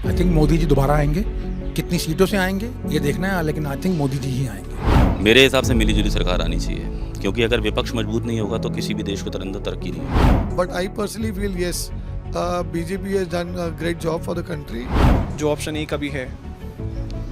I think Modi ji दोबारा आएंगे। कितनी सीटों से आएंगे ये देखना है, लेकिन आई थिंक मोदी जी ही आएंगे। मेरे हिसाब से मिली जुली सरकार आनी चाहिए, क्योंकि अगर विपक्ष मजबूत नहीं होगा तो किसी भी देश को तरंदर तरक्की नहीं होगी। But I personally feel yes, BJP has done a great job for the country. जो ऑप्शन एक अभी है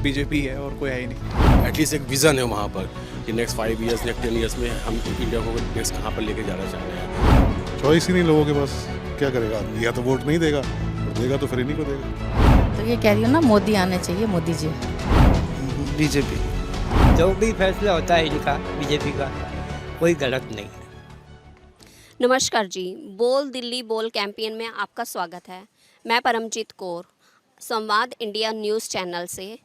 बीजेपी है और कोई है ही नहीं। एटलीस्ट एक विज़न है वहाँ पर कि नेक्स्ट 5 ईयर्स नेक्स्ट 10 ईयर्स में हम इंडिया को नेक्स्ट कहाँ पर लेके जाना चाह रहे हैं। चॉइस ही नहीं लोगों के पास, क्या करेगा आदमी? या तो वोट नहीं देगा, और देगा तो फिर इन्हीं को देगा। तो ये कह रही हूँ ना, मोदी आने चाहिए, मोदी जी। बीजेपी जो भी फैसला होता है इनका बीजेपी का कोई गलत नहीं है। नमस्कार जी, बोल दिल्ली बोल कैंपेन में आपका स्वागत है। मैं परमजीत कौर, संवाद इंडिया न्यूज़ चैनल से।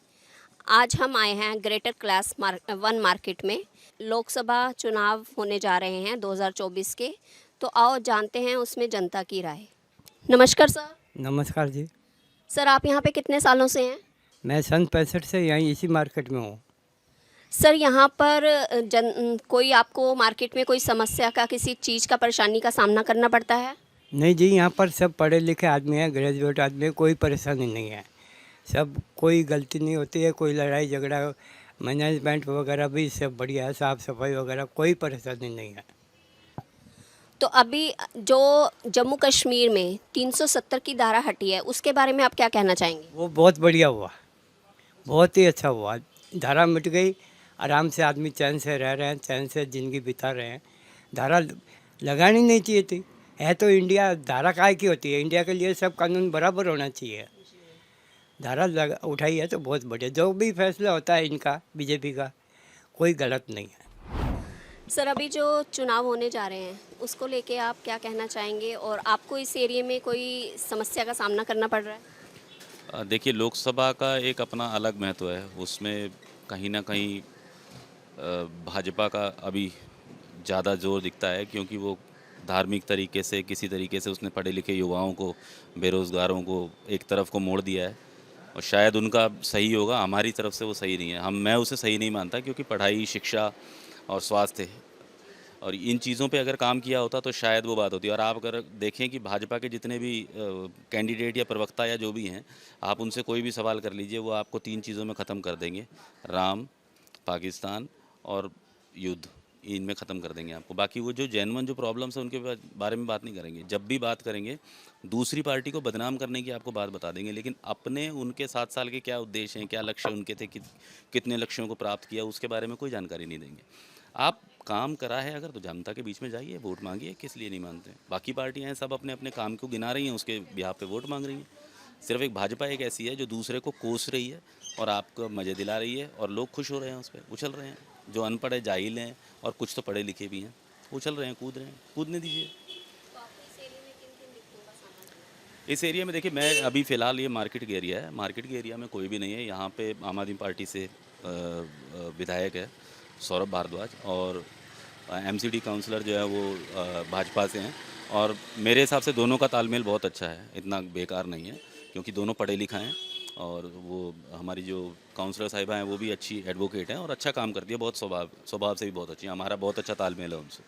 आज हम आए हैं ग्रेटर क्लास 1 मार्केट में। लोकसभा चुनाव होने जा रहे हैं 2024 के, तो आओ जानते हैं उसमें जनता की राय। नमस्कार सर। नमस्कार जी। सर, आप यहाँ पे कितने सालों से हैं? मैं सन 65 से यहीं इसी मार्केट में हूँ। सर, यहाँ पर कोई आपको मार्केट में कोई समस्या का, किसी चीज़ का परेशानी का सामना करना पड़ता है? नहीं जी, यहाँ पर सब पढ़े लिखे आदमी हैं, ग्रेजुएट आदमी हैं, कोई परेशानी नहीं है। सब कोई गलती नहीं होती है, कोई लड़ाई झगड़ा, मैनेजमेंट वगैरह भी सब बढ़िया है, साफ़ सफाई वगैरह कोई परेशानी नहीं है। तो अभी जो जम्मू कश्मीर में 370 की धारा हटी है, उसके बारे में आप क्या कहना चाहेंगे? वो बहुत बढ़िया हुआ, बहुत ही अच्छा हुआ। धारा मिट गई, आराम से आदमी चैन से रह रहे हैं, चैन से ज़िंदगी बिता रहे हैं। धारा लगानी नहीं चाहिए थी। है तो इंडिया, धारा काहे की होती है? इंडिया के लिए सब कानून बराबर होना चाहिए। धारा उठाई है तो बहुत बढ़िया। जो भी फैसला होता है इनका बीजेपी का कोई गलत नहीं है। सर, अभी जो चुनाव होने जा रहे हैं उसको लेके आप क्या कहना चाहेंगे, और आपको इस एरिया में कोई समस्या का सामना करना पड़ रहा है? देखिए, लोकसभा का एक अपना अलग महत्व है। उसमें कहीं ना कहीं भाजपा का अभी ज़्यादा जोर दिखता है, क्योंकि वो धार्मिक तरीके से, किसी तरीके से उसने पढ़े लिखे युवाओं को, बेरोज़गारों को एक तरफ को मोड़ दिया है। और शायद उनका सही होगा, हमारी तरफ से वो सही नहीं है। मैं उसे सही नहीं मानता, क्योंकि पढ़ाई, शिक्षा और स्वास्थ्य और इन चीज़ों पे अगर काम किया होता तो शायद वो बात होती। और आप अगर देखें कि भाजपा के जितने भी कैंडिडेट या प्रवक्ता या जो भी हैं, आप उनसे कोई भी सवाल कर लीजिए, वो आपको 3 चीज़ों में ख़त्म कर देंगे: राम, पाकिस्तान और युद्ध। इनमें ख़त्म कर देंगे आपको। बाकी वो जो जेन्युइन जो प्रॉब्लम्स है उनके बारे में बात नहीं करेंगे। जब भी बात करेंगे दूसरी पार्टी को बदनाम करने की आपको बात बता देंगे, लेकिन अपने उनके 7 साल के क्या उद्देश्य हैं, क्या लक्ष्य उनके थे, कितने लक्ष्यों को प्राप्त किया, उसके बारे में कोई जानकारी नहीं देंगे। आप काम करा है अगर, तो जनता के बीच में जाइए, वोट मांगिए। किस लिए नहीं मानते? बाकी पार्टियां हैं, सब अपने अपने काम को गिना रही हैं, उसके बिहाफ पे वोट मांग रही हैं। सिर्फ एक भाजपा एक ऐसी है जो दूसरे को कोस रही है और आपको मज़े दिला रही है, और लोग खुश हो रहे हैं, उस पर उछल रहे हैं। जो अनपढ़ है, जाहिल हैं, और कुछ तो पढ़े लिखे भी हैं, उछल रहे हैं, कूद रहे हैं। कूदने दीजिए। इस एरिया में देखिए, मैं अभी फ़िलहाल, ये मार्केट के एरिया है। मार्केट के एरिया में कोई भी नहीं है। यहाँ पे आम आदमी पार्टी से विधायक है सौरभ भारद्वाज, और एमसीडी काउंसलर जो है वो भाजपा से हैं। और मेरे हिसाब से दोनों का तालमेल बहुत अच्छा है, इतना बेकार नहीं है, क्योंकि दोनों पढ़े लिखा हैं। और वो हमारी जो काउंसलर साहिबा हैं वो भी अच्छी एडवोकेट हैं और अच्छा काम करती है, बहुत स्वभाव से भी बहुत अच्छी है। हमारा बहुत अच्छा तालमेल है उनसे।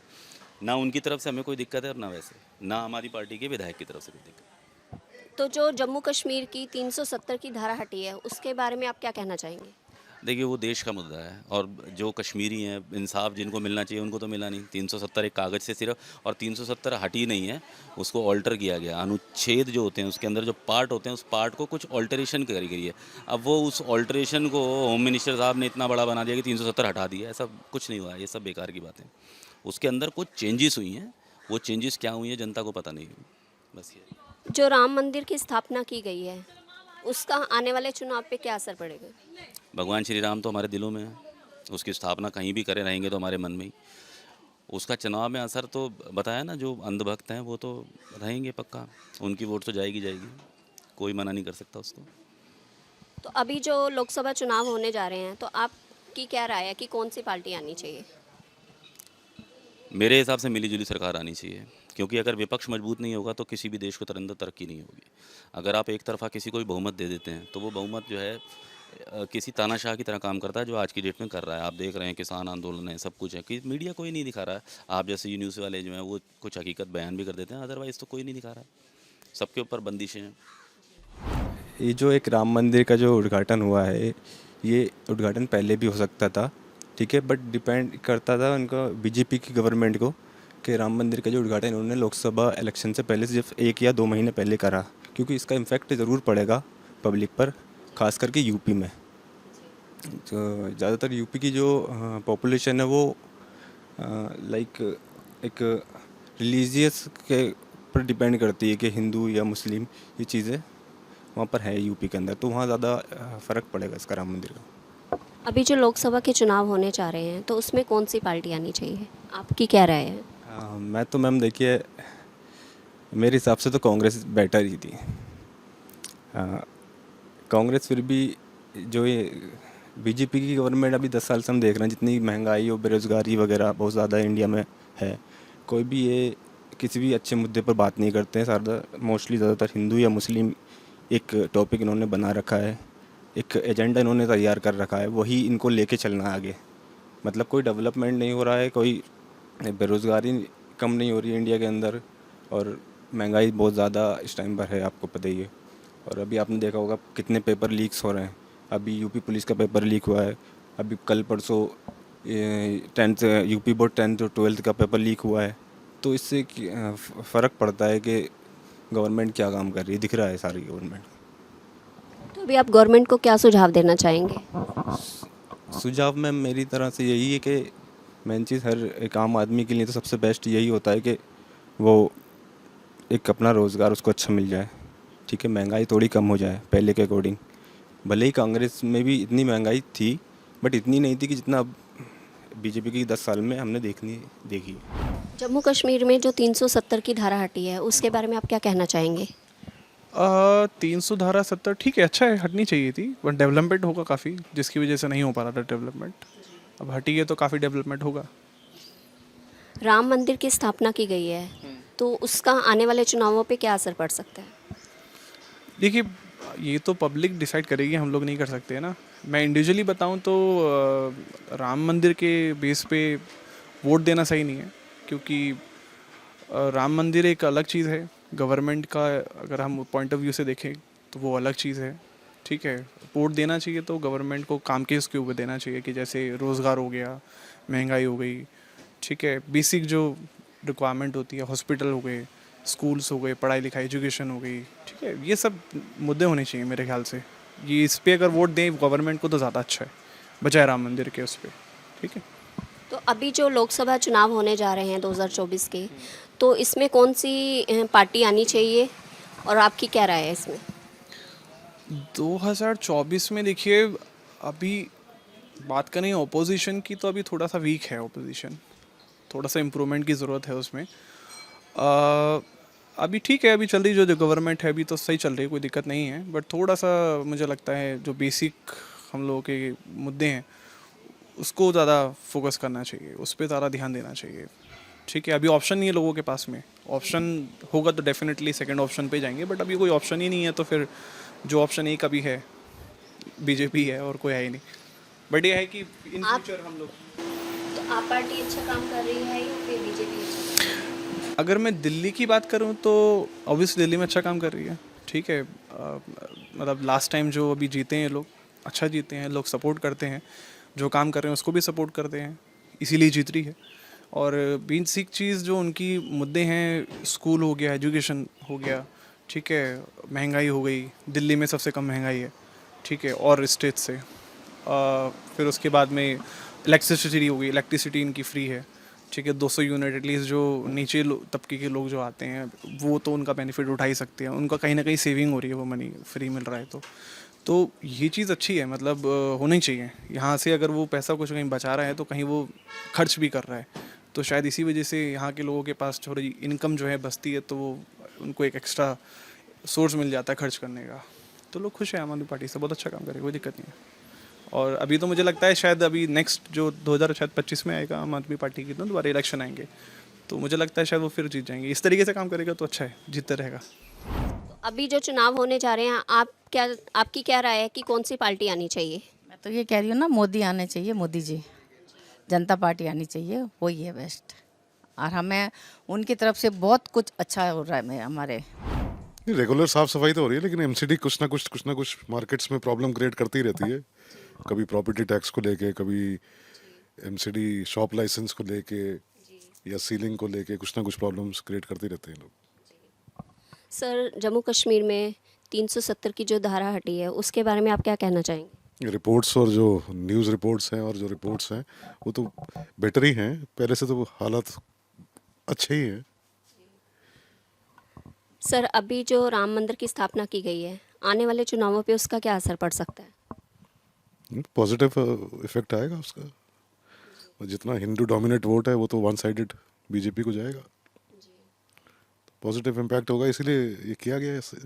ना उनकी तरफ से हमें कोई दिक्कत है, और ना वैसे ना हमारी पार्टी के विधायक की तरफ से कोई दिक्कत। तो जो जम्मू कश्मीर की 370 की धारा हटी है, उसके बारे में आप क्या कहना चाहेंगे? देखिए, वो देश का मुद्दा है, और जो कश्मीरी हैं, इंसाफ जिनको मिलना चाहिए उनको तो मिला नहीं। 370 एक कागज़ से सिर्फ, और 370 हटी नहीं है, उसको ऑल्टर किया गया। अनुच्छेद जो होते हैं उसके अंदर जो पार्ट होते हैं, उस पार्ट को कुछ ऑल्टरेशन करी गई है। अब वो उस ऑल्टरेशन को होम मिनिस्टर साहब ने इतना बड़ा बना दिया कि 370 हटा दिया। ऐसा कुछ नहीं हुआ है, ये सब बेकार की बातें। उसके अंदर कुछ चेंजेस हुई हैं, वो चेंजेस क्या हुई है जनता को पता नहीं, बस ये। जो राम मंदिर की स्थापना की गई है, उसका आने वाले चुनाव पे क्या असर पड़ेगा? भगवान श्री राम तो हमारे दिलों में है। उसकी स्थापना कहीं भी करे रहेंगे तो हमारे मन में ही। उसका चुनाव में असर तो बताया ना, जो अंधभक्त हैं वो तो रहेंगे पक्का, उनकी वोट तो जाएगी जाएगी, कोई मना नहीं कर सकता उसको। तो अभी जो लोकसभा चुनाव होने जा रहे हैं, तो आपकी क्या राय है कि कौन सी पार्टी आनी चाहिए? मेरे हिसाब से मिली जुली सरकार आनी चाहिए, क्योंकि अगर विपक्ष मजबूत नहीं होगा तो किसी भी देश को तरंदर तरक्की नहीं होगी। अगर आप एक तरफा किसी को भी बहुमत दे देते हैं तो वो बहुमत जो है किसी तानाशाह की तरह काम करता है, जो आज की डेट में कर रहा है। आप देख रहे हैं, किसान आंदोलन है, सब कुछ है, कि मीडिया कोई नहीं दिखा रहा है। आप जैसे ये न्यूज़ वाले जो हैं वो कुछ हकीकत बयान भी कर देते हैं, अदरवाइज़ तो कोई नहीं दिखा रहा है। सबके ऊपर बंदिशें हैं। ये जो एक राम मंदिर का जो उद्घाटन हुआ है, ये उद्घाटन पहले भी हो सकता था, ठीक है, बट डिपेंड करता था उनका बीजेपी की गवर्नमेंट को कि राम मंदिर का जो उद्घाटन उन्होंने लोकसभा इलेक्शन से पहले सिर्फ 1 या 2 महीने पहले करा, क्योंकि इसका इम्पैक्ट ज़रूर पड़ेगा पब्लिक पर, ख़ास करके यूपी में। तो ज़्यादातर यूपी की जो पॉपुलेशन है वो लाइक एक रिलीजियस के पर डिपेंड करती है कि हिंदू या मुस्लिम, ये चीज़ें वहाँ पर है यूपी के अंदर, तो वहाँ ज़्यादा फ़र्क पड़ेगा इसका राम मंदिर का। अभी जो लोकसभा के चुनाव होने जा रहे हैं तो उसमें कौन सी पार्टी आनी चाहिए, आपकी क्या राय है? मैं तो मैम देखिए, मेरे हिसाब से तो कांग्रेस बेटर ही थी। कांग्रेस फिर भी जो ये बीजेपी की गवर्नमेंट अभी 10 साल से हम देख रहे हैं, जितनी महंगाई और बेरोज़गारी वगैरह बहुत ज़्यादा इंडिया में है, कोई भी ये किसी भी अच्छे मुद्दे पर बात नहीं करते हैं। मोस्टली ज़्यादातर हिंदू या मुस्लिम एक टॉपिक इन्होंने बना रखा है, एक एजेंडा इन्होंने तैयार कर रखा है, वही इनको लेके चलना है आगे। मतलब कोई डेवलपमेंट नहीं हो रहा है, कोई बेरोज़गारी कम नहीं हो रही है इंडिया के अंदर, और महंगाई बहुत ज़्यादा इस टाइम पर है, आपको पता ही है। और अभी आपने देखा होगा कितने पेपर लीक्स हो रहे हैं। अभी यूपी पुलिस का पेपर लीक हुआ है, अभी कल परसों 10th यूपी बोर्ड 10th और 12th का पेपर लीक हुआ है। तो इससे फ़र्क पड़ता है कि गवर्नमेंट क्या काम कर रही है, दिख रहा है सारी गवर्नमेंट। तो अभी आप गवर्नमेंट को क्या सुझाव देना चाहेंगे? सुझाव में मेरी तरह से यही है कि मेन चीज़ हर एक आम आदमी के लिए तो सबसे बेस्ट यही होता है कि वो एक अपना रोज़गार उसको अच्छा मिल जाए, ठीक है, महंगाई थोड़ी कम हो जाए पहले के अकॉर्डिंग। भले ही कांग्रेस में भी इतनी महंगाई थी, बट इतनी नहीं थी कि जितना अब बीजेपी की 10 साल में हमने देखी। जम्मू कश्मीर में जो 370 की धारा हटी है उसके बारे में आप क्या कहना चाहेंगे? 300 धारा 70 ठीक है, अच्छा है, हटनी चाहिए थी, बट डेवलपमेंट होगा काफ़ी, जिसकी वजह से नहीं हो पा रहा था डेवलपमेंट। अब हटी है तो काफ़ी डेवलपमेंट होगा। राम मंदिर की स्थापना की गई है तो उसका आने वाले चुनावों पे क्या असर पड़ सकता है? देखिए, ये तो पब्लिक डिसाइड करेगी, हम लोग नहीं कर सकते हैं ना। मैं इंडिविजुअली बताऊं तो राम मंदिर के बेस पे वोट देना सही नहीं है, क्योंकि राम मंदिर एक अलग चीज़ है, गवर्नमेंट का अगर हम पॉइंट ऑफ व्यू से देखें तो वो अलग चीज़ है, ठीक है। वोट देना चाहिए तो गवर्नमेंट को काम के उसके ऊपर देना चाहिए, कि जैसे रोज़गार हो गया, महंगाई हो गई, ठीक है, बेसिक जो रिक्वायरमेंट होती है, हॉस्पिटल हो गए, स्कूल्स हो गए, पढ़ाई लिखाई एजुकेशन हो गई, ठीक है, ये सब मुद्दे होने चाहिए मेरे ख्याल से। ये इस पे अगर वोट दें गवर्नमेंट को तो ज़्यादा अच्छा है, बजाय राम मंदिर के उस पर, ठीक है। तो अभी जो लोकसभा चुनाव होने जा रहे हैं 2024 के, तो इसमें कौन सी पार्टी आनी चाहिए और आपकी क्या राय है इसमें? 2024 में देखिए, अभी बात करें ओपोजिशन की तो अभी थोड़ा सा वीक है ओपोजिशन, थोड़ा सा इम्प्रूवमेंट की ज़रूरत है उसमें। अभी ठीक है, अभी चल रही जो गवर्नमेंट है अभी तो सही चल रही है, कोई दिक्कत नहीं है, बट थोड़ा सा मुझे लगता है जो बेसिक हम लोगों के मुद्दे हैं उसको ज़्यादा फोकस करना चाहिए, उस पर ज़्यादा ध्यान देना चाहिए, ठीक है। अभी ऑप्शन नहीं है लोगों के पास में, ऑप्शन होगा तो डेफिनेटली सेकंड ऑप्शन पे जाएंगे, बट अभी कोई ऑप्शन ही नहीं है, तो फिर जो ऑप्शन एक अभी है बीजेपी है और कोई है ही नहीं। बट ये है कि इन फ्यूचर हम लोग, तो आप पार्टी अच्छा काम कर रही है या फिर बीजेपी अच्छा? अगर मैं दिल्ली की बात करूं तो ऑब्वियसली दिल्ली में अच्छा काम कर रही है, ठीक है। मतलब लास्ट टाइम जो अभी जीते हैं लोग, अच्छा जीते हैं, लोग सपोर्ट करते हैं, जो काम कर रहे हैं उसको भी सपोर्ट करते हैं, इसीलिए जीत रही है। और बेसिक चीज़ जो उनकी मुद्दे हैं, स्कूल हो गया, एजुकेशन हो गया, ठीक है, महंगाई हो गई, दिल्ली में सबसे कम महंगाई है, ठीक है, और स्टेट से। फिर उसके बाद में इलेक्ट्रिसिटी हो गई, इलेक्ट्रिसिटी इनकी फ्री है, ठीक है, 200 यूनिट एटलीस्ट जो नीचे तबके के लोग जो आते हैं वो तो उनका बेनिफिट उठा ही सकते हैं, उनका कहीं ना कहीं सेविंग हो रही है, वो मनी फ्री मिल रहा है, तो ये चीज़ अच्छी है, मतलब होनी चाहिए। यहाँ से अगर वो पैसा कुछ कहीं बचा रहा है तो कहीं वो खर्च भी कर रहा है, तो शायद इसी वजह से यहाँ के लोगों के पास थोड़ी इनकम जो है बचती है, तो वो उनको एक एक्स्ट्रा सोर्स मिल जाता है खर्च करने का, तो लोग खुश हैं आम आदमी पार्टी से, बहुत अच्छा काम करेगा, कोई दिक्कत नहीं है। और अभी तो मुझे लगता है शायद अभी नेक्स्ट जो 2025 में आएगा आम आदमी पार्टी की, तो दोबारा इलेक्शन आएंगे, तो मुझे लगता है शायद वो फिर जीत जाएंगे। इस तरीके से काम करेगा तो अच्छा है, जीतता रहेगा। अभी जो चुनाव होने जा रहे हैं, आपकी क्या राय है कि कौन सी पार्टी आनी चाहिए? मैं तो ये कह रही हूँ ना, मोदी आने चाहिए, मोदी जी, जनता पार्टी आनी चाहिए, वही है बेस्ट। और हमें उनकी तरफ से बहुत कुछ अच्छा हो रहा है हमारे रेगुलर साफ सफाई तो हो रही है, लेकिन एमसीडी कुछ ना कुछ मार्केट्स में प्रॉब्लम क्रिएट करती ही रहती है। कभी प्रॉपर्टी टैक्स को लेके, कभी एमसीडी शॉप लाइसेंस को लेके या सीलिंग को लेके कुछ ना कुछ प्रॉब्लम्स क्रिएट करते रहते हैं लोग। सर, जम्मू कश्मीर में 370 की जो धारा हटी है उसके बारे में आप क्या कहना चाहेंगे? रिपोर्ट्स और जो न्यूज़ रिपोर्ट्स हैं और जो रिपोर्ट्स हैं वो तो बेटर ही हैं, पहले से तो हालात अच्छे ही हैं। सर, अभी जो राम मंदिर की स्थापना की गई है, आने वाले चुनावों पे उसका क्या असर पड़ सकता है? पॉजिटिव इफेक्ट आएगा उसका। और जितना हिंदू डोमिनेट वोट है वो तो वन साइडेड बीजेपी को जाएगा, पॉजिटिव इम्पैक्ट होगा, इसीलिए ये किया गया है इससे।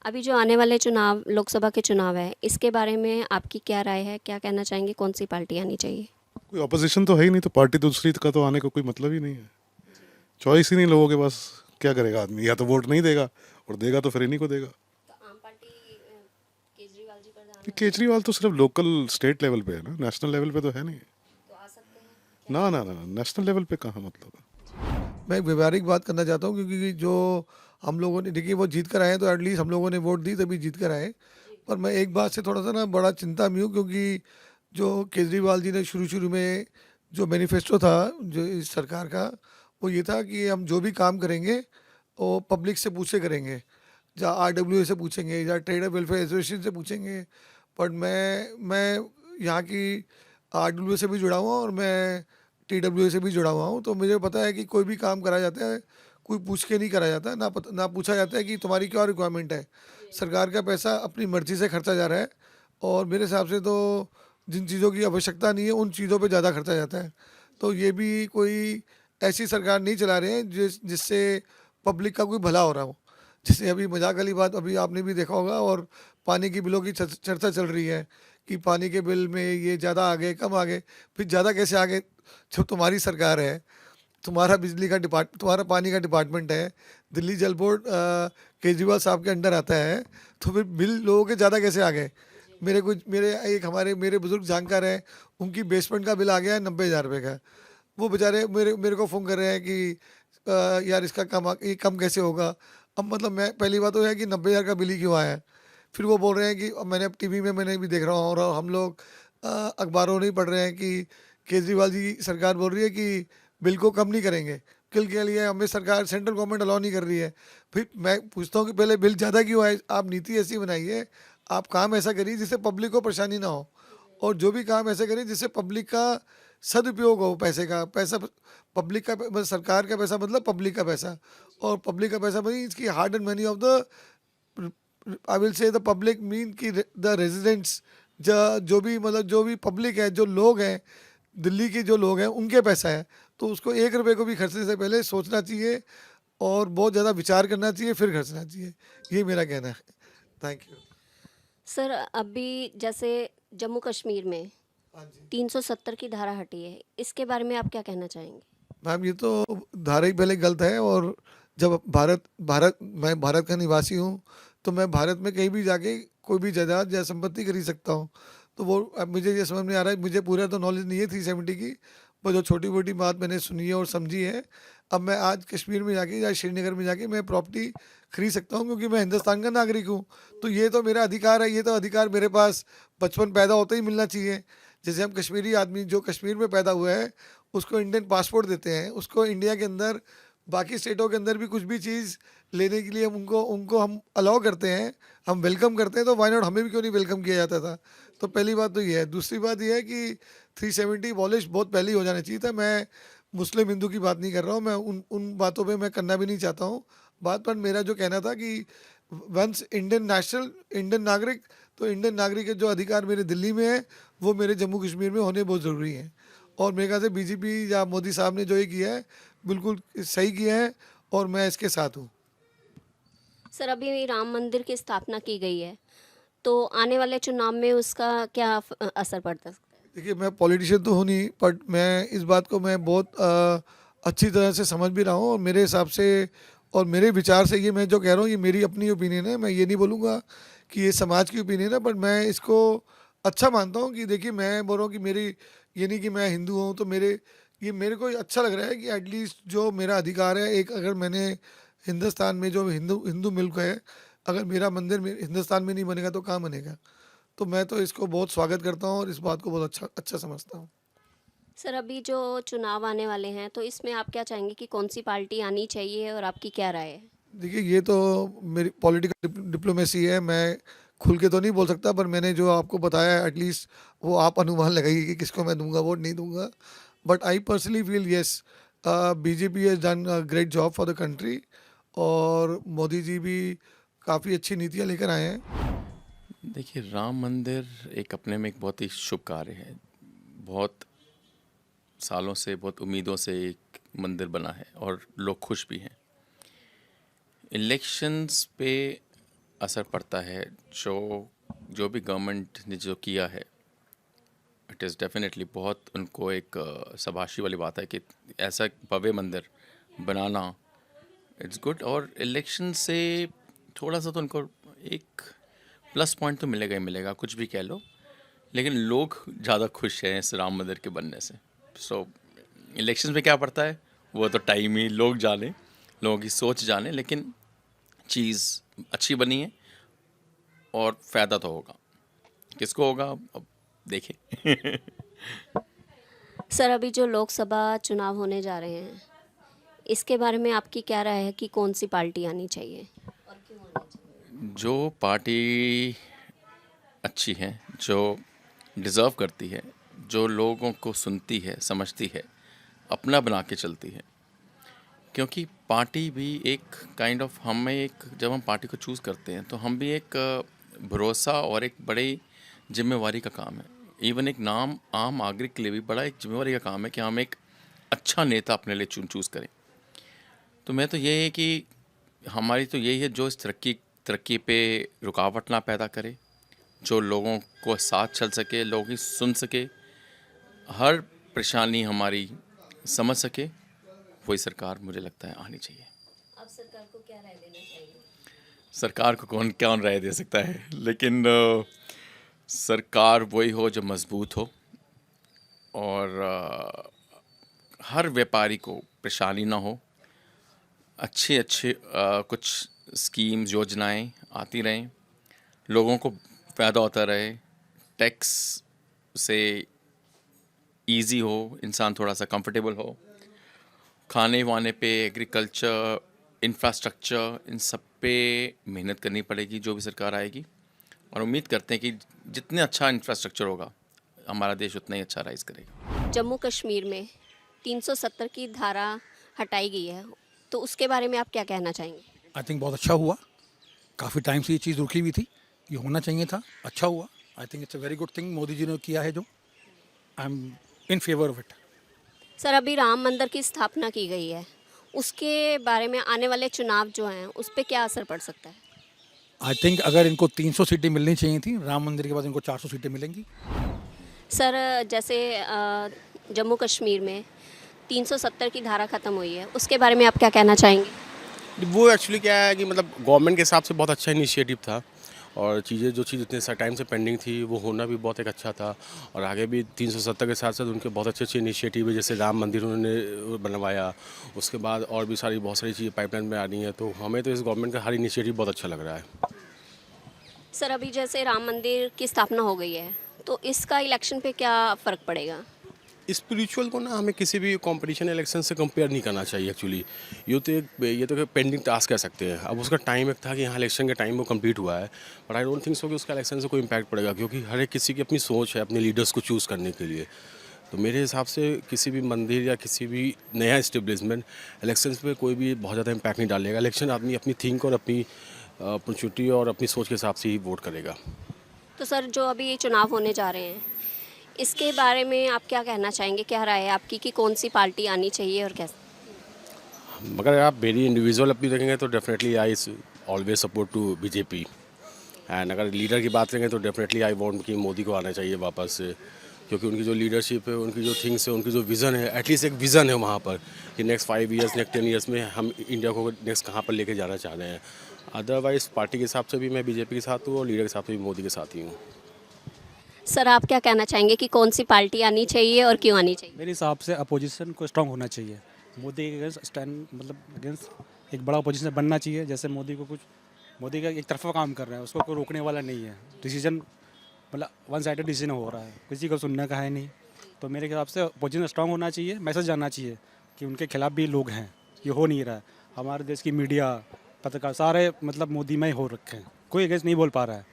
अभी जो आने वाले चुनाव, लोकसभा के चुनाव है, इसके बारे में आपकी क्या राय है? क्या कहना चाहेंगे, कौन सी पार्टी आनी चाहिए? कोई ऑपोजिशन तो है ही नहीं, तो पार्टी दूसरी का तो आने का कोई मतलब ही नहीं है। चॉइस ही नहीं लोगों के पास, क्या करेगा आदमी? या तो वोट नहीं देगा, और देगा तो फिर इन्हीं को देगा। तो आम पार्टी केजरीवाल जी पर केजरीवाल तो सिर्फ लोकल स्टेट लेवल पे है ना, नेशनल लेवल पे तो है नहीं। तो आ सकते हैं? ना, नेशनल लेवल पे कहाँ मतलब है। मैं एक व्यवहारिक बात करना चाहता हूँ, क्योंकि जो हम लोगों ने देखिए वो जीत कर आए, तो एटलीस्ट हम लोगों ने वोट दी तभी जीत कर आए। पर मैं एक बात से थोड़ा सा ना बड़ा चिंता में हूँ, क्योंकि जो केजरीवाल जी ने शुरू में जो मैनिफेस्टो था जो इस सरकार का, वो ये था कि हम जो भी काम करेंगे वो पब्लिक से पूछे करेंगे, या RWA से पूछेंगे या ट्रेडर वेलफेयर एसोसिएशन से पूछेंगे। पर मैं यहाँ की RWA से भी जुड़ा हुआ हूँ और मैं TWA से भी जुड़ा हुआ हूँ, तो मुझे पता है कि कोई भी काम करा जाता है कोई पूछ के नहीं करा जाता, ना पूछा जाता है कि तुम्हारी क्या रिक्वायरमेंट है। सरकार का पैसा अपनी मर्जी से खर्चा जा रहा है, और मेरे हिसाब से तो जिन चीज़ों की आवश्यकता नहीं है उन चीज़ों पे ज़्यादा खर्चा जाता है। तो ये भी कोई ऐसी सरकार नहीं चला रहे हैं जिससे पब्लिक का कोई भला हो रहा हो। जैसे अभी मजाक वाली बात अभी आपने भी देखा होगा, और पानी की बिलों की चर्चा चल रही है कि पानी के बिल में ये ज़्यादा आ गए, कम आ गए। फिर ज़्यादा कैसे आ गए? जब तुम्हारी सरकार है, तुम्हारा तुम्हारा पानी का डिपार्टमेंट है, दिल्ली जल बोर्ड केजरीवाल साहब के अंडर आता है, तो फिर बिल लोगों के ज़्यादा कैसे आ गए? मेरे बुजुर्ग जानकार हैं, उनकी बेसमेंट का बिल आ गया है 90,000 रुपये का। वो बेचारे मेरे को फ़ोन कर रहे हैं कि यार इसका ये कम कैसे होगा? अब मतलब मैं पहली बात तो है कि 90,000 का बिल ही क्यों आया है? फिर वो बोल रहे हैं कि अब मैंने टीवी में मैंने भी देख रहा हूँ, और हम लोग अखबारों में ही पढ़ रहे हैं कि केजरीवाल जी की सरकार बोल रही है कि बिल को कम नहीं करेंगे। किल के लिए हमें सरकार सेंट्रल गवर्नमेंट अलाउ नहीं कर रही है। फिर मैं पूछता हूँ कि पहले बिल ज़्यादा क्यों आए? आप नीति ऐसी बनाइए, आप काम ऐसा करिए जिससे पब्लिक को परेशानी ना हो, और जो भी काम ऐसे करिए जिससे पब्लिक का सदुपयोग हो। पैसा पब्लिक का मतलब सरकार का पैसा मतलब पब्लिक का पैसा, और पब्लिक का पैसा मतलब इसकी hard and money of the I will say the public mean की द रेजिडेंट्स, जो भी पब्लिक है, जो लोग हैं दिल्ली के, जो लोग हैं उनके पैसा है। तो उसको 1 रुपये को भी खर्चने से पहले सोचना चाहिए और बहुत ज़्यादा विचार करना चाहिए, फिर खर्चना चाहिए। ये मेरा कहना है। Thank you. सर, अभी जैसे जम्मू कश्मीर में 370 की धारा हटी है, इसके बारे में आप क्या कहना चाहेंगे? मैम, ये तो धारा ही पहले गलत है, और जब मैं भारत का निवासी हूँ, तो मैं भारत में कहीं भी जाके कोई भी जायदाद या संपत्ति खरीद सकता हूँ। तो वो अब मुझे ये समझ में आ रहा है, मुझे पूरा तो नॉलेज नहीं है 370 की, पर जो छोटी मोटी बात मैंने सुनी है और समझी है। अब मैं आज कश्मीर में जाके या श्रीनगर में जाके मैं प्रॉपर्टी खरीद सकता हूँ, क्योंकि मैं हिंदुस्तान का नागरिक हूँ। तो ये तो मेरा अधिकार है, ये तो अधिकार मेरे पास बचपन पैदा होते ही मिलना चाहिए। जैसे हम कश्मीरी आदमी जो कश्मीर में पैदा हुआ है उसको इंडियन पासपोर्ट देते हैं, उसको इंडिया के अंदर बाकी स्टेटों के अंदर भी कुछ भी चीज़ लेने के लिए हम उनको हम अलाउ करते हैं, हम वेलकम करते हैं। तो वाई नॉट, हमें भी क्यों नहीं वेलकम किया जाता था? तो पहली बात तो ये है। दूसरी बात ये है कि 370 अबॉलिश बहुत पहले ही हो जाना चाहिए था। मैं मुस्लिम हिंदू की बात नहीं कर रहा हूँ, मैं उन बातों पे मैं करना भी नहीं चाहता हूँ बात। पर मेरा जो कहना था कि वंस इंडियन नागरिक, तो इंडियन नागरिक के जो अधिकार मेरे दिल्ली में है वो मेरे जम्मू कश्मीर में होने बहुत ज़रूरी है। और मेरे ख्याल से बीजेपी या मोदी साहब ने जो ये किया है बिल्कुल सही किया है, और मैं इसके साथ हूँ। सर, अभी राम मंदिर की स्थापना की गई है, तो आने वाले चुनाव में उसका क्या असर पड़ता है? देखिए, मैं पॉलिटिशियन तो हूँ नहीं, बट मैं इस बात को मैं बहुत अच्छी तरह से समझ भी रहा हूँ, और मेरे हिसाब से और मेरे विचार से ये मैं जो कह रहा हूँ ये मेरी अपनी ओपिनियन है। मैं ये नहीं बोलूँगा कि ये समाज की ओपिनियन है, बट मैं इसको अच्छा मानता हूँ कि देखिए, मैं बोल रहा हूँ कि मेरी ये नहीं कि मैं हिंदू हूँ तो मेरे को अच्छा लग रहा है कि एटलीस्ट जो मेरा अधिकार है, एक अगर मैंने हिंदुस्तान में जो हिंदू हिंदू मुल्क है, अगर मेरा मंदिर में हिंदुस्तान में नहीं बनेगा तो कहाँ बनेगा। तो मैं तो इसको बहुत स्वागत करता हूँ और इस बात को बहुत अच्छा समझता हूँ। सर अभी जो चुनाव आने वाले हैं तो इसमें आप क्या चाहेंगे कि कौन सी पार्टी आनी चाहिए और आपकी क्या राय है? देखिए, ये तो मेरी पॉलिटिकल डिप्लोमेसी है, मैं खुल के तो नहीं बोल सकता, पर मैंने जो आपको बताया है एटलीस्ट वो आप अनुमान लगाइए कि किसको मैं दूंगा वोट, नहीं दूंगा। But I personally feel yes, BJP has done a great job for the country और मोदी जी भी काफ़ी अच्छी नीतियाँ लेकर आए हैं। देखिए, राम मंदिर एक अपने में एक बहुत ही शुभ कार्य है। बहुत सालों से, बहुत उम्मीदों से एक मंदिर बना है और लोग खुश भी हैं। इलेक्शंस पे असर पड़ता है, जो भी गवर्नमेंट ने जो किया है, इट इज़ डेफिनेटली बहुत उनको एक शाबाशी वाली बात है कि ऐसा भव्य मंदिर बनाना, इट्स गुड। और इलेक्शन से थोड़ा सा तो उनको एक प्लस पॉइंट तो मिलेगा ही मिलेगा, कुछ भी कह लो, लेकिन लोग ज़्यादा खुश हैं इस राम मंदिर के बनने से। सो इलेक्शन पे क्या पड़ता है वो तो टाइम ही लोग जाने, लोगों की सोच जाने, लेकिन चीज़ अच्छी बनी है और फ़ायदा तो होगा। किसको होगा अब देखें। सर अभी जो लोकसभा चुनाव होने जा रहे हैं इसके बारे में आपकी क्या राय है कि कौन सी पार्टी आनी चाहिए और क्यों आनी चाहिए? जो पार्टी अच्छी है, जो डिज़र्व करती है, जो लोगों को सुनती है, समझती है, अपना बना के चलती है। क्योंकि पार्टी भी एक काइंड ऑफ हमें एक, जब हम पार्टी को चूज़ करते हैं तो हम भी एक भरोसा और एक बड़ी जिम्मेवारी का काम है। इवन एक नाम आम नागरिक के लिए भी बड़ा एक जिम्मेवारी का काम है कि हम एक अच्छा नेता अपने लिए चूज़ करें। तो मैं तो ये है कि हमारी तो यही है जो इस तरक्की पे रुकावट ना पैदा करे, जो लोगों को साथ चल सके, लोगों की सुन सके, हर परेशानी हमारी समझ सके, वही सरकार मुझे लगता है आनी चाहिए। अब सरकार को क्या राय देना चाहिए? सरकार को कौन राय दे सकता है, लेकिन सरकार वही हो जो मजबूत हो और हर व्यापारी को परेशानी ना हो, अच्छे कुछ स्कीम्स योजनाएं आती रहें, लोगों को फ़ायदा होता रहे, टैक्स से इजी हो, इंसान थोड़ा सा कंफर्टेबल हो, खाने वाने पे, एग्रीकल्चर, इंफ्रास्ट्रक्चर, इन सब पे मेहनत करनी पड़ेगी जो भी सरकार आएगी। और उम्मीद करते हैं कि जितने अच्छा इंफ्रास्ट्रक्चर होगा हमारा देश उतना ही अच्छा राइज करेगा। जम्मू कश्मीर में 370 की धारा हटाई गई है तो उसके बारे में आप क्या कहना चाहेंगे? आई थिंक बहुत अच्छा हुआ, काफ़ी टाइम से ये चीज़ रुकी हुई थी, ये होना चाहिए था, अच्छा हुआ। I think it's a very good thing Modi ji ने किया है, जो I am in favour of it. Sir अभी राम मंदिर की स्थापना की गई है, उसके बारे में आने वाले चुनाव जो हैं उस पर क्या असर पड़ सकता है? आई थिंक अगर इनको 300 सीटें मिलनी चाहिए थी, राम मंदिर के बाद इनको 400 सीटें मिलेंगी। सर जैसे जम्मू कश्मीर में 370 की धारा ख़त्म हुई है, उसके बारे में आप क्या कहना चाहेंगे? वो एक्चुअली क्या है कि मतलब गवर्नमेंट के हिसाब से बहुत अच्छा इनिशिएटिव था और जो चीज़ इतने टाइम से पेंडिंग थी वो होना भी बहुत एक अच्छा था। और आगे भी 370 के साथ साथ उनके बहुत अच्छे इनिशिएटिव है, जैसे राम मंदिर उन्होंने बनवाया, उसके बाद और भी बहुत सारी चीज़ें पाइपलाइन में आ रही हैं। तो हमें तो इस गवर्नमेंट का हर इनिशिएटिव बहुत अच्छा लग रहा है। सर अभी जैसे राम मंदिर की स्थापना हो गई है तो इसका इलेक्शन पे क्या फ़र्क पड़ेगा? स्पिरिचुअल को ना हमें किसी भी कंपटीशन इलेक्शन से कंपेयर नहीं करना चाहिए एक्चुअली। ये तो एक पेंडिंग टास्क कह सकते हैं। अब उसका टाइम एक था कि यहाँ इलेक्शन का टाइम वो कंप्लीट हुआ है, but I don't think so कि उसका इलेक्शन से कोई इम्पैक्ट पड़ेगा, क्योंकि हर एक किसी की अपनी सोच है अपने लीडर्स को चूज़ करने के लिए। तो मेरे हिसाब से किसी भी मंदिर या किसी भी नया इस्टेब्लिशमेंट इलेक्शन पे कोई भी बहुत ज़्यादा इम्पैक्ट नहीं डालेगा। इलेक्शन आदमी अपनी थिंक और अपनी अपॉर्चुनिटी और अपनी सोच के हिसाब से ही वोट करेगा। तो सर जो अभी ये चुनाव होने जा रहे हैं इसके बारे में आप क्या कहना चाहेंगे, क्या राय है आपकी कि कौन सी पार्टी आनी चाहिए और कैसे? मगर आप मेरी इंडिविजुअल अपनी देखेंगे तो definitely I always support to BJP. And अगर लीडर की बात करेंगे तो डेफिनेटली आई वांट कि मोदी को आना चाहिए वापस से, क्योंकि उनकी जो लीडरशिप है, उनकी जो थिंग्स है, उनकी जो विज़न है, एटलीस्ट एक विज़न है वहाँ पर कि नेक्स्ट 5 ईयर्स, नेक्स्ट 10 ईयर्स में हम इंडिया को नेक्स्ट कहाँ पर लेके जाना चाह रहे हैं। अदरवाइज़ पार्टी के हिसाब से भी मैं बीजेपी के साथ हूँ और लीडर के हिसाब से भी मोदी के साथ ही हूँ। सर आप क्या कहना चाहेंगे कि कौन सी पार्टी आनी चाहिए और क्यों आनी चाहिए? मेरे हिसाब से अपोजिशन को स्ट्रांग होना चाहिए। मोदी के अगेंस्ट स्टैंड मतलब अगेंस्ट एक बड़ा अपोजिशन बनना चाहिए। जैसे मोदी का एक तरफा काम कर रहा है, उसको कोई रोकने वाला नहीं है। डिसीजन मतलब वन साइडेड डिसीजन हो रहा है, किसी को सुनने का है नहीं। तो मेरे हिसाब से अपोजिशन स्ट्रांग होना चाहिए, मैसेज जाना चाहिए कि उनके खिलाफ भी लोग हैं। ये हो नहीं रहा है। हमारे देश की मीडिया, पत्रकार सारे मतलब मोदी में ही हो रखे हैं, कोई अगेंस्ट नहीं बोल पा रहा है।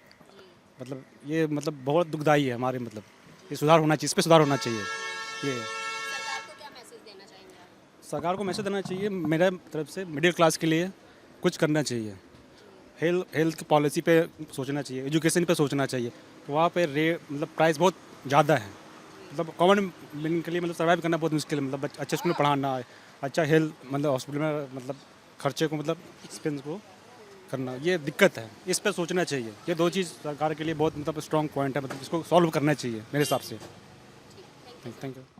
मतलब ये मतलब बहुत दुखदाई है हमारे, मतलब ये सुधार होना चाहिए, इस पर सुधार होना चाहिए। ये सरकार को क्या मैसेज देना चाहेंगे आप? सरकार को मैसेज देना चाहिए मेरे तरफ से, मिडिल क्लास के लिए कुछ करना चाहिए। हेल्थ की पॉलिसी पे सोचना चाहिए, एजुकेशन पे सोचना चाहिए। वहाँ पे मतलब प्राइस बहुत ज़्यादा है, मतलब कॉमन मैन के लिए मतलब सर्वाइव करना बहुत मुश्किल है। मतलब अच्छे स्कूल में पढ़ाना है, अच्छा हेल्थ मतलब हॉस्पिटल में मतलब खर्चे को मतलब एक्सपेंस को करना, ये दिक्कत है। इस पर सोचना चाहिए। ये दो चीज़ सरकार के लिए बहुत मतलब स्ट्रॉन्ग पॉइंट है, मतलब इसको सॉल्व करना चाहिए मेरे हिसाब से। Thank you.